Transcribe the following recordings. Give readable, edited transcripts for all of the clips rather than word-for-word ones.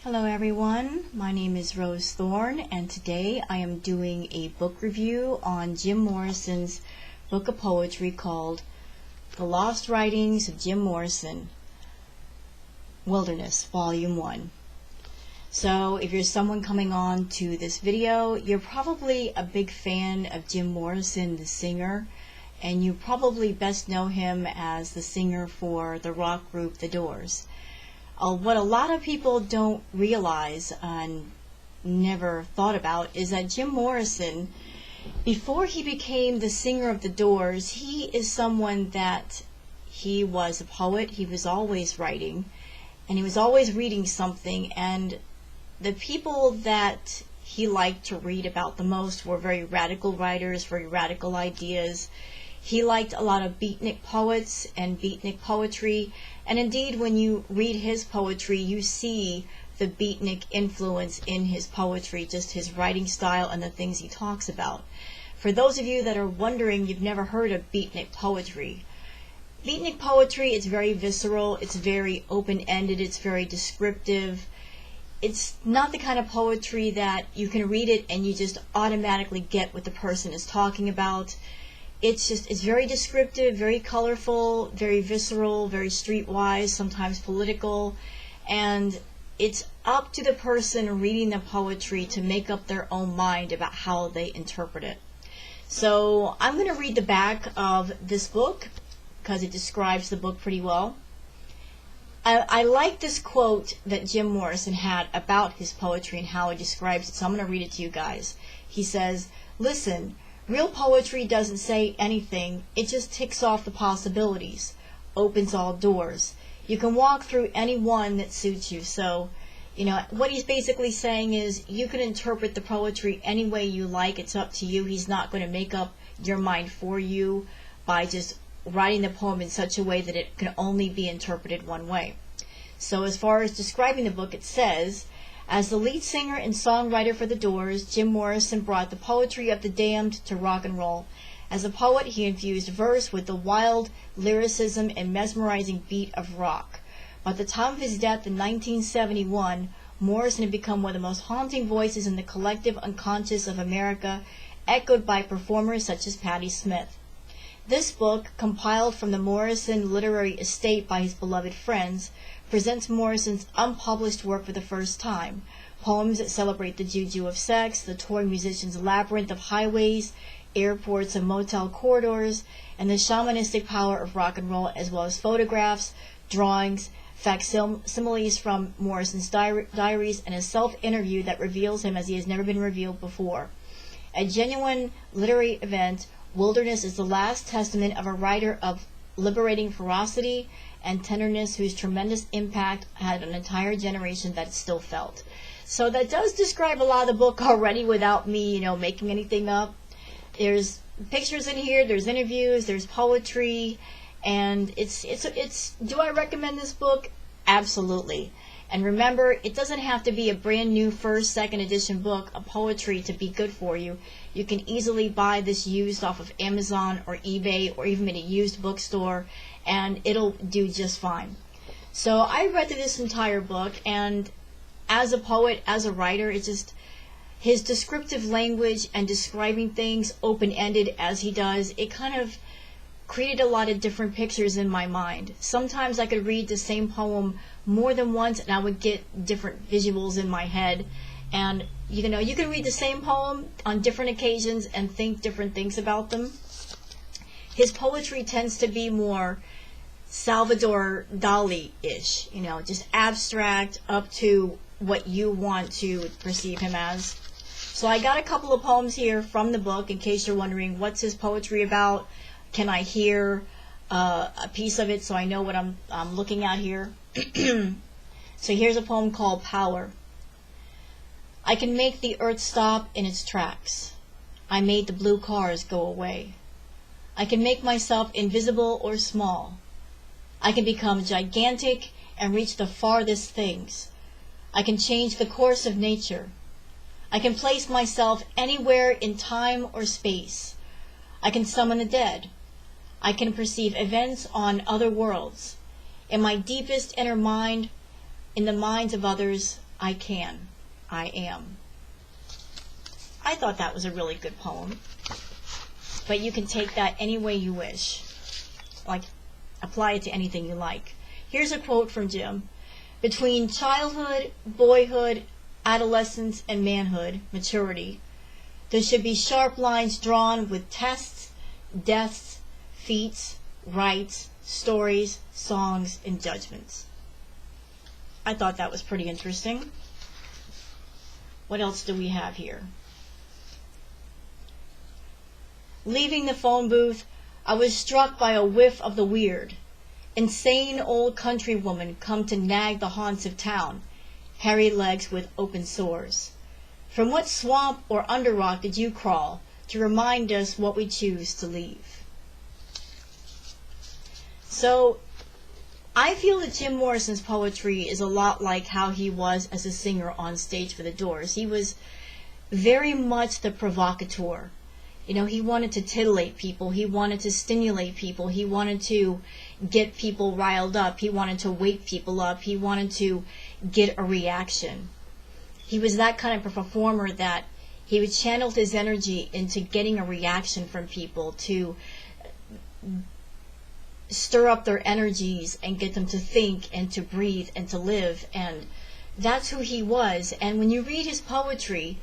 Hello everyone, my name is Rose Thorne and today I am doing a book review on Jim Morrison's book of poetry called The Lost Writings of Jim Morrison, Wilderness, Volume 1. So if you're someone coming on to this video, you're probably a big fan of Jim Morrison, the singer, and you probably best know him as the singer for the rock group The Doors. What a lot of people don't realize and never thought about is that Jim Morrison, before he became the singer of The Doors, he is someone that he was a poet. He was always writing and he was always reading something, and the people that he liked to read about the most were very radical writers, very radical ideas. He liked a lot of beatnik poets and beatnik poetry, and indeed when you read his poetry you see the beatnik influence in his poetry, just his writing style and the things he talks about. For those of you that are wondering, you've never heard of beatnik poetry. Beatnik poetry is very visceral, it's very open-ended, it's very descriptive. It's not the kind of poetry that you can read it and you just automatically get what the person is talking about. It's very descriptive, very colorful, very visceral, very streetwise, sometimes political, and it's up to the person reading the poetry to make up their own mind about how they interpret it. So I'm going to read the back of this book because it describes the book pretty well. I like this quote that Jim Morrison had about his poetry and how he describes it, so I'm going to read it to you guys. He says, "Listen, real poetry doesn't say anything, it just ticks off the possibilities, opens all doors. You can walk through any one that suits you." So, what he's basically saying is you can interpret the poetry any way you like, it's up to you. He's not going to make up your mind for you by just writing the poem in such a way that it can only be interpreted one way. So as far as describing the book, it says, "As the lead singer and songwriter for The Doors, Jim Morrison brought the poetry of the damned to rock and roll. As a poet, he infused verse with the wild lyricism and mesmerizing beat of rock. By the time of his death in 1971, Morrison had become one of the most haunting voices in the collective unconscious of America, echoed by performers such as Patti Smith." This book, compiled from the Morrison literary estate by his beloved friends, presents Morrison's unpublished work for the first time. Poems that celebrate the juju of sex, the touring musician's labyrinth of highways, airports and motel corridors, and the shamanistic power of rock and roll, as well as photographs, drawings, facsimiles from Morrison's diaries, and a self-interview that reveals him as he has never been revealed before. A genuine literary event, Wilderness is the last testament of a writer of liberating ferocity and tenderness whose tremendous impact had an entire generation that is still felt. So that does describe a lot of the book already without me, making anything up. There's pictures in here, there's interviews, there's poetry, and it's do I recommend this book? Absolutely. And remember, it doesn't have to be a brand new first, second edition book of poetry to be good for you. You can easily buy this used off of Amazon or eBay or even in a used bookstore, and it'll do just fine. So I read through this entire book, and as a poet, as a writer, it's just his descriptive language and describing things open-ended as he does, it kind of created a lot of different pictures in my mind. Sometimes I could read the same poem more than once and I would get different visuals in my head. And you can read the same poem on different occasions and think different things about them. His poetry tends to be more Salvador Dali-ish, just abstract up to what you want to perceive him as. So I got a couple of poems here from the book in case you're wondering what's his poetry about. Can I hear a piece of it so I know what I'm looking at here? So here's a poem called Power. "I can make the earth stop in its tracks. I made the blue cars go away. I can make myself invisible or small. I can become gigantic and reach the farthest things. I can change the course of nature. I can place myself anywhere in time or space. I can summon the dead. I can perceive events on other worlds. In my deepest inner mind, in the minds of others, I can, I am. I thought that was a really good poem. But you can take that any way you wish. Like, apply it to anything you like. Here's a quote from Jim. Between childhood, boyhood, adolescence, and manhood, maturity, there should be sharp lines drawn with tests, deaths, feats, rights, stories, songs, and judgments. I thought that was pretty interesting. What else do we have here? Leaving the phone booth, I was struck by a whiff of the weird. Insane old countrywoman come to nag the haunts of town, hairy legs with open sores. From what swamp or underrock did you crawl to remind us what we choose to leave? So, I feel that Jim Morrison's poetry is a lot like how he was as a singer on stage for the Doors. He was very much the provocateur. You know, he wanted to titillate people. He wanted to stimulate people. He wanted to get people riled up. He wanted to wake people up. He wanted to get a reaction. He was that kind of a performer that he would channel his energy into getting a reaction from people, to stir up their energies and get them to think and to breathe and to live. And that's who he was. And when you read his poetry,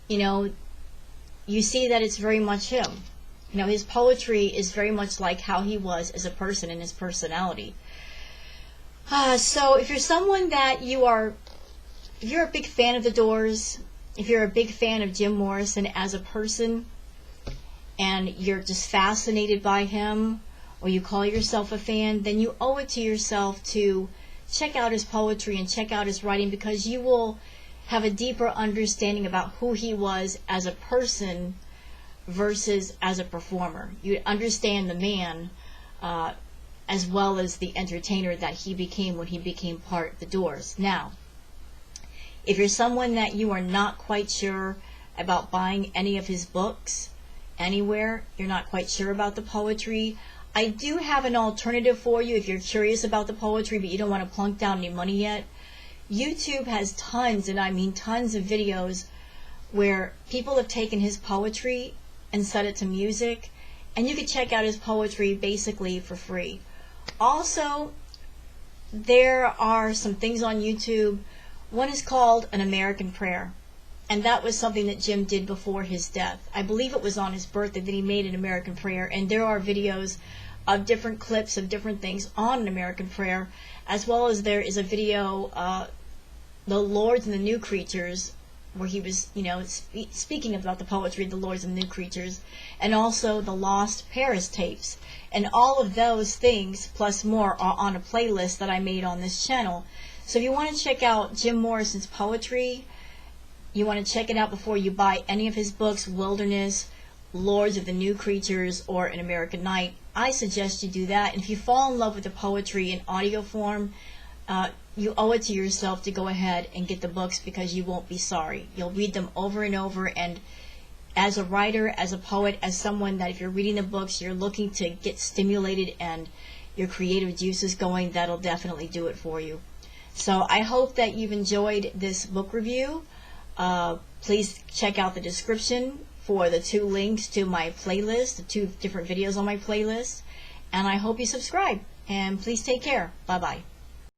you know, you see that it's very much him. You know, his poetry is very much like how he was as a person and his personality. So if you're someone that if you're a big fan of the Doors, if you're a big fan of Jim Morrison as a person, and you're just fascinated by him, or you call yourself a fan, then you owe it to yourself to check out his poetry and check out his writing, because you will have a deeper understanding about who he was as a person versus as a performer. You understand the man as well as the entertainer that he became when he became part of the Doors. Now, if you're someone that you are not quite sure about buying any of his books anywhere, you're not quite sure about the poetry, I do have an alternative for you if you're curious about the poetry but you don't want to plunk down any money yet. YouTube has tons, and I mean tons, of videos where people have taken his poetry and set it to music, and you can check out his poetry basically for free. Also, there are some things on YouTube. One is called An American Prayer, and that was something that Jim did before his death. I believe it was on his birthday that he made an American Prayer, and there are videos of different clips of different things on An American Prayer, as well as there is a video, The Lords and the New Creatures, where he was, you know, speaking about the poetry of the Lords and the New Creatures, and also the Lost Paris tapes. And all of those things, plus more, are on a playlist that I made on this channel. So if you want to check out Jim Morrison's poetry, you want to check it out before you buy any of his books, Wilderness, Lords of the New Creatures, or An American Night, I suggest you do that. And if you fall in love with the poetry in audio form, you owe it to yourself to go ahead and get the books, because you won't be sorry. You'll read them over and over, and as a writer, as a poet, as someone that if you're reading the books, you're looking to get stimulated and your creative juices going, that'll definitely do it for you. So I hope that you've enjoyed this book review. Please check out the description for the 2 links to my playlist, the 2 different videos on my playlist, and I hope you subscribe. And please take care. Bye-bye.